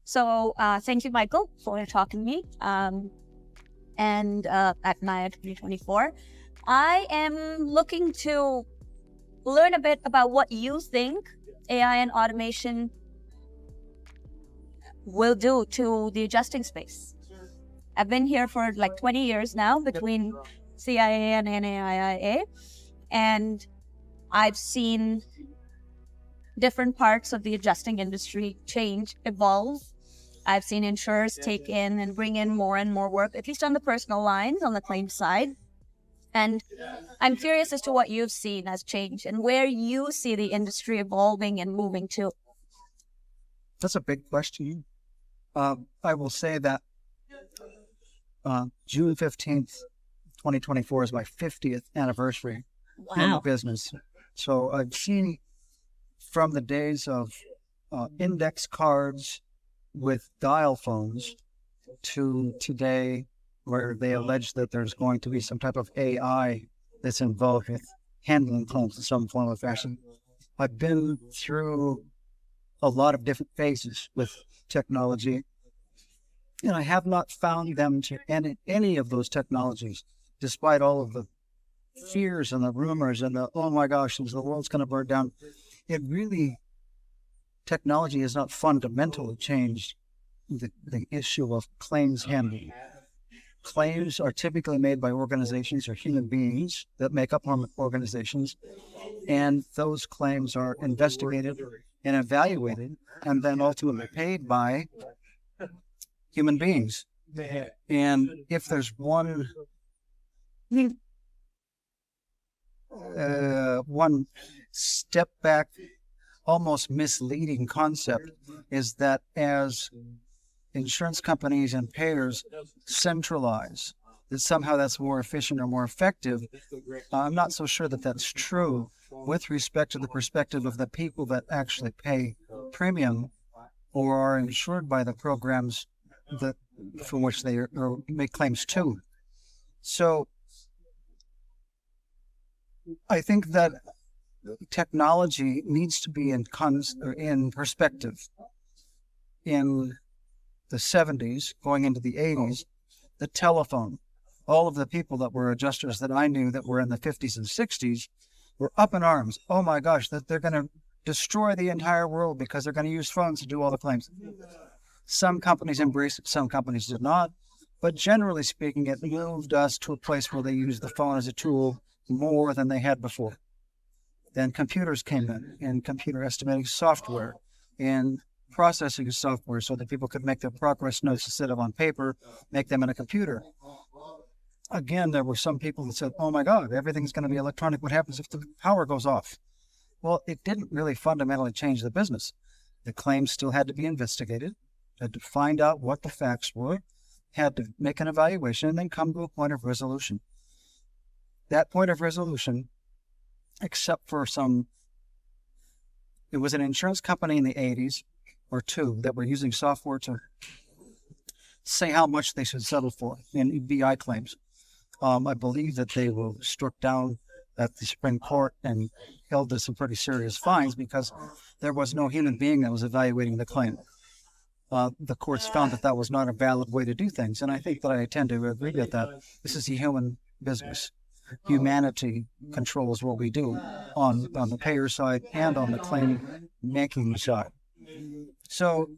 So thank you, Michael, for talking to me. And at NAIIA 2024, I am looking to learn a bit about what you think AI and automation will do to the adjusting space. I've been here for like 20 years now between CIA and NAIIA, and I've seen different parts of the adjusting industry change, evolve. I've seen insurers take in and bring in more and more work, at least on the personal lines, on the claims side. And I'm curious as to what you've seen as change and where you see the industry evolving and moving to. That's a big question. I will say that June 15th, 2024 is my 50th anniversary in the business. So I've seen from the days of index cards with dial phones to today, where they allege that there's going to be some type of AI that's involved with handling claims in some form or fashion. I've been through a lot of different phases with technology, and I have not found them to end any of those technologies, despite all of the fears and the rumors and the, oh my gosh, the world's going to burn down. It really, technology has not fundamentally changed the issue of claims handling. Claims are typically made by organizations or human beings that make up organizations, and those claims are investigated and evaluated and then ultimately paid by human beings. And if there's one step back, almost misleading concept, is that as insurance companies and payers centralize, that somehow that's more efficient or more effective. I'm not so sure that that's true with respect to the perspective of the people that actually pay premium or are insured by the programs that from which they make claims to. So I think that technology needs to be in perspective. In the 70s, going into the 80s, the telephone, all of the people that were adjusters that I knew that were in the 50s and 60s were up in arms. Oh my gosh, that they're going to destroy the entire world because they're going to use phones to do all the claims. Some companies embraced it, some companies did not. But generally speaking, it moved us to a place where they use the phone as a tool more than they had before. Then computers came in, and computer estimating software, and processing software so that people could make their progress notes instead of on paper, make them in a computer. Again, there were some people that said, oh my God, everything's going to be electronic. What happens if the power goes off? Well, it didn't really fundamentally change the business. The claims still had to be investigated, had to find out what the facts were, had to make an evaluation, and then come to a point of resolution. That point of resolution, except for it was an insurance company in the 80s or two that were using software to say how much they should settle for in BI claims. I believe that they were struck down at the Supreme Court and held to some pretty serious fines because there was no human being that was evaluating the claim. The courts found that that was not a valid way to do things, and I think that I tend to agree with that. This is a human business. Humanity controls what we do on the payer side and on the claim making side. So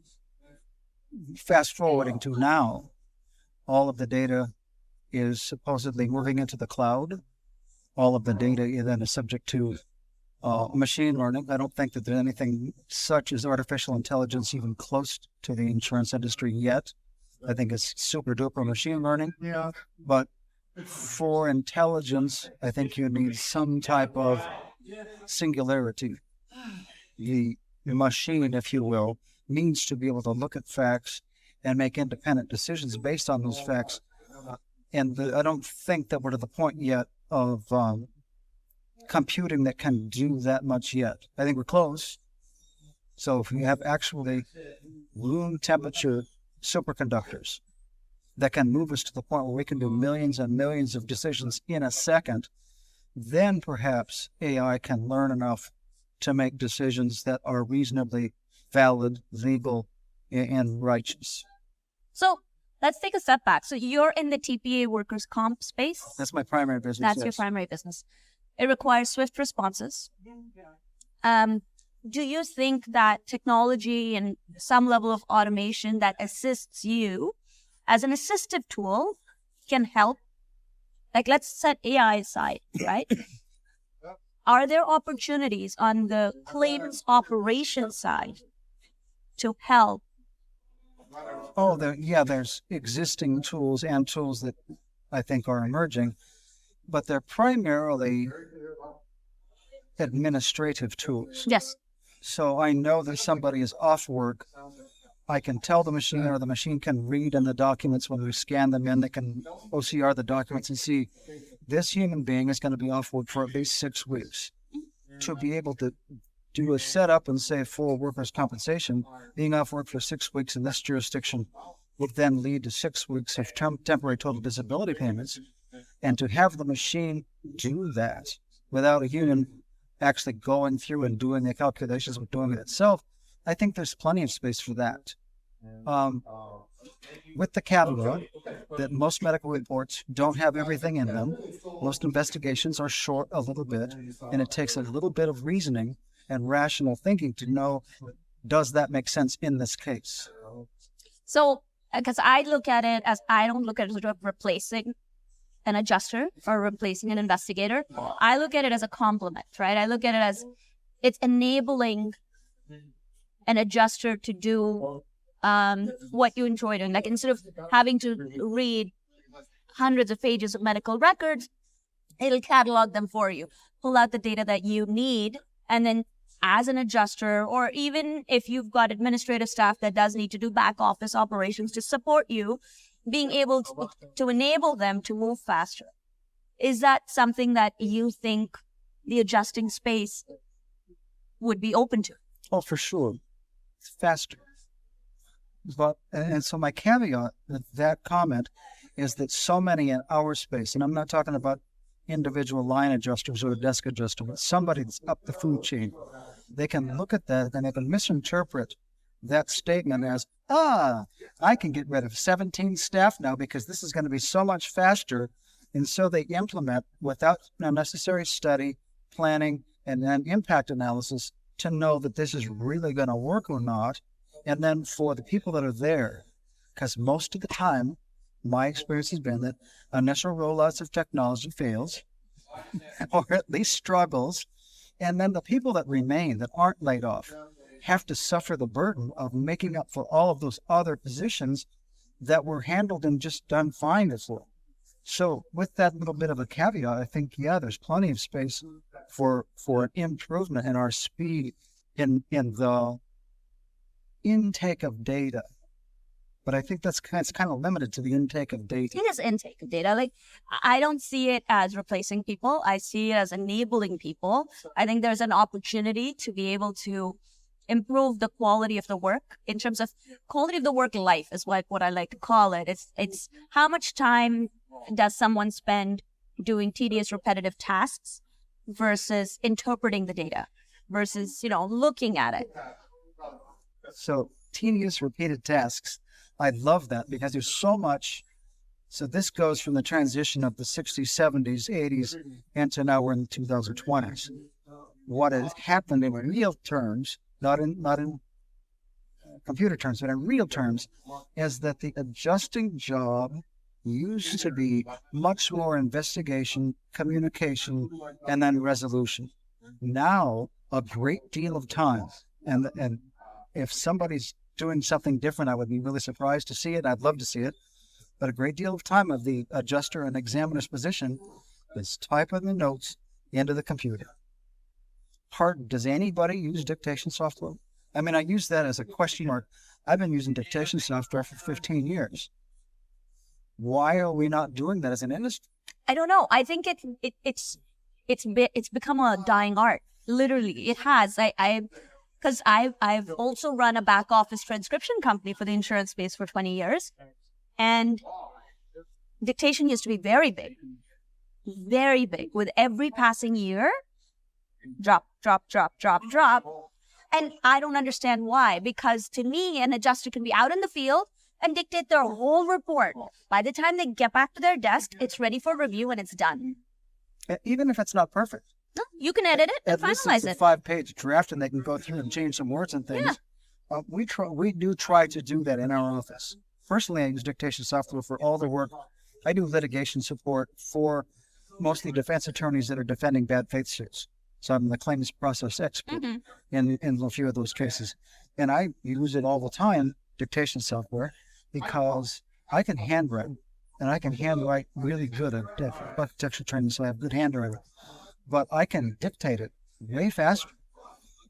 fast forwarding to now, all of the data is supposedly moving into the cloud. All of the data then is subject to machine learning. I don't think that there's anything such as artificial intelligence even close to the insurance industry yet. I think it's super duper machine learning. Yeah. But for intelligence, I think you need some type of singularity. The machine, if you will, needs to be able to look at facts and make independent decisions based on those facts. And I don't think that we're to the point yet of computing that can do that much yet. I think we're close. So if we have actually room temperature superconductors that can move us to the point where we can do millions and millions of decisions in a second, then perhaps AI can learn enough to make decisions that are reasonably valid, legal, and righteous. So let's take a step back. So you're in the TPA workers' comp space. That's my primary business. That's your primary business. It requires swift responses. Do you think that technology and some level of automation that assists you as an assistive tool can help? Like, let's set AI aside, right? Are there opportunities on the claims operation side to help? Oh, there's existing tools and tools that I think are emerging, but they're primarily administrative tools. Yes. So I know that somebody is off work. I can tell the machine, or the machine can read in the documents when we scan them in. They can OCR the documents and see this human being is going to be off work for at least 6 weeks. To be able to do a setup and say full workers' compensation, being off work for 6 weeks in this jurisdiction would then lead to 6 weeks of temporary total disability payments. And to have the machine do that without a human actually going through and doing the calculations of doing it itself, I think there's plenty of space for that. With the caveat that most medical reports don't have everything in them. Most investigations are short a little bit, and it takes a little bit of reasoning and rational thinking to know, does that make sense in this case? So, because I look at it as, I don't look at it as replacing an adjuster or replacing an investigator. I look at it as a complement, right? I look at it as it's enabling an adjuster to do what you enjoy doing. Like, instead of having to read hundreds of pages of medical records, it'll catalog them for you, pull out the data that you need, and then as an adjuster, or even if you've got administrative staff that does need to do back office operations to support you, being able to enable them to move faster. Is that something that you think the adjusting space would be open to? Oh, for sure. It's faster. But, and so my caveat with that comment is that so many in our space, and I'm not talking about individual line adjusters or desk adjuster, but somebody that's up the food chain, they can look at that and they can misinterpret that statement as, I can get rid of 17 staff now because this is going to be so much faster. And so they implement without necessary study, planning, and then impact analysis to know that this is really going to work or not. And then for the people that are there, because most of the time, my experience has been that initial rollouts of technology fails, or at least struggles. And then the people that remain, that aren't laid off, have to suffer the burden of making up for all of those other positions that were handled and just done fine before. So with that little bit of a caveat, I think, there's plenty of space for an improvement in our speed in the intake of data. But I think it's kind of limited to the intake of data. It is intake of data. Like, I don't see it as replacing people. I see it as enabling people. I think there's an opportunity to be able to improve the quality of the work in terms of quality of the work life is what I like to call it. It's how much time does someone spend doing tedious, repetitive tasks versus interpreting the data versus, looking at it. So tedious, repeated tasks. I love that because there's so much. So this goes from the transition of the 60s, 70s, 80s, into now we're in the 2020s. What has happened in real terms, not in computer terms, but in real terms, is that the adjusting job used to be much more investigation, communication, and then resolution. Now, a great deal of time, and if somebody's doing something different, I would be really surprised to see it. I'd love to see it. But a great deal of time of the adjuster and examiner's position is typing the notes into the computer. Does anybody use dictation software? I mean, I use that as a question mark. I've been using dictation software for 15 years. Why are we not doing that as an industry? I don't know. I think it's become a dying art. Literally, it has. Because I've also run a back office transcription company for the insurance space for 20 years. And dictation used to be very big. With every passing year, drop. And I don't understand why, because to me, an adjuster can be out in the field and dictate their whole report. By the time they get back to their desk, it's ready for review and it's done. Even if it's not perfect. No, you can edit it and At least finalize it's a 5-page draft, and they can go through and change some words and things. Yeah. We do try to do that in our office. Personally, I use dictation software for all the work. I do litigation support for mostly defense attorneys that are defending bad faith suits. So I'm the claims process expert in a few of those cases. And I use it all the time, dictation software, because I can handwrite. And I can handwrite really good at architecture training, so I have good handwriting. But I can dictate it way faster.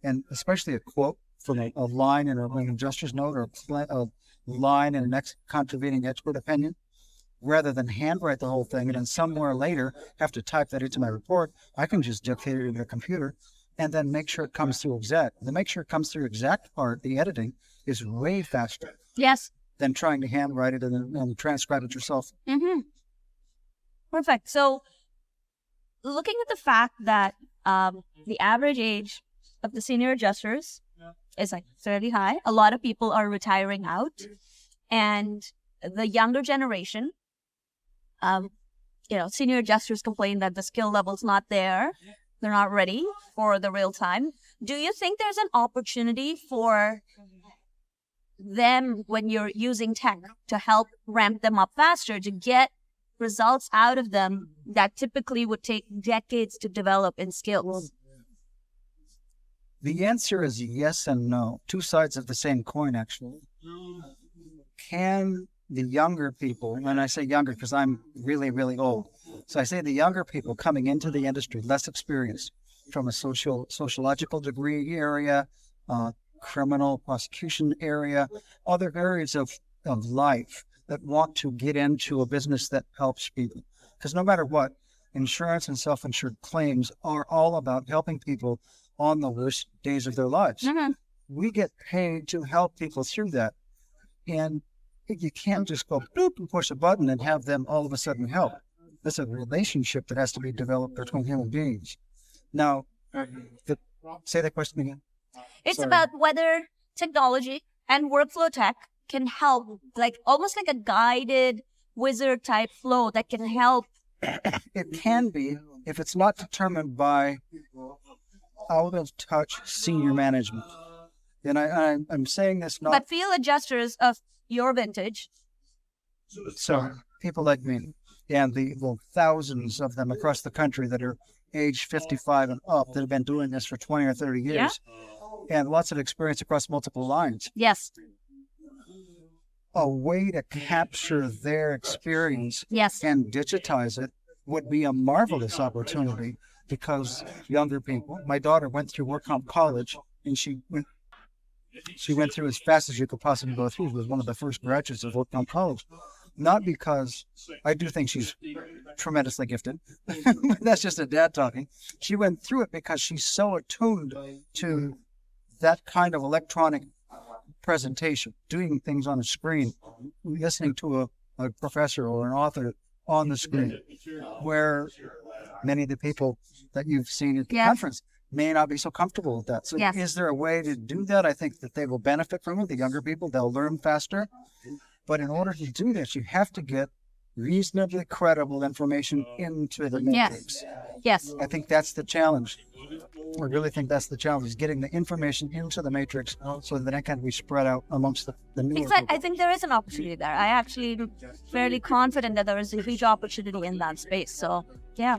And especially a quote from a line in an adjuster's note, or a line in an contravening expert opinion, rather than handwrite the whole thing and then somewhere later have to type that into my report. I can just dictate it into a computer and then make sure it comes through exact. The make sure it comes through exact part, the editing, is way faster. Yes. Than trying to handwrite it and then transcribe it yourself. Perfect. So, looking at the fact that the average age of the senior adjusters is like fairly high, a lot of people are retiring out, and the younger generation, senior adjusters complain that the skill level's not there. They're not ready for the real time. Do you think there's an opportunity for them, when you're using tech, to help ramp them up faster, to get results out of them that typically would take decades to develop in skills? The answer is yes and no. Two sides of the same coin, actually. Can the younger people, and I say younger because I'm really, really old, so I say the younger people coming into the industry, less experienced, from a sociological degree area, criminal prosecution area, other areas of life, that want to get into a business that helps people. Because no matter what, insurance and self-insured claims are all about helping people on the worst days of their lives. We get paid to help people through that. And you can't just go boop and push a button and have them all of a sudden help. That's a relationship that has to be developed between human beings. Now, say that question again. It's about whether technology and workflow tech can help, like almost like a guided wizard type flow that can help. It can be, if it's not determined by out of touch senior management. And I'm saying this not. But field adjusters of your vintage. So people like me, and the thousands of them across the country that are age 55 and up, that have been doing this for 20 or 30 years, and lots of experience across multiple lines. Yes. A way to capture their experience and digitize it would be a marvelous opportunity, because younger people, my daughter went through work comp college, and she went through as fast as you could possibly go through. She was one of the first graduates of work comp college. Not because I do think she's tremendously gifted. That's just a dad talking. She went through it because she's so attuned to that kind of electronic presentation, doing things on a screen, listening to a professor or an author on the screen, where many of the people that you've seen at the conference may not be so comfortable with that. So is there a way to do that? I think that they will benefit from it. The younger people, they'll learn faster. But in order to do this, you have to get reasonably credible information into the matrix. Yes. I think that's the challenge. I really think that's the challenge, is getting the information into the matrix so that it can be spread out amongst the newer people. I think there is an opportunity there. I actually am fairly confident that there is a huge opportunity in that space. So, yeah.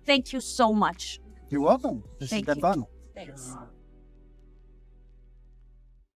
Thank you so much. You're welcome. This has been fun. Thanks.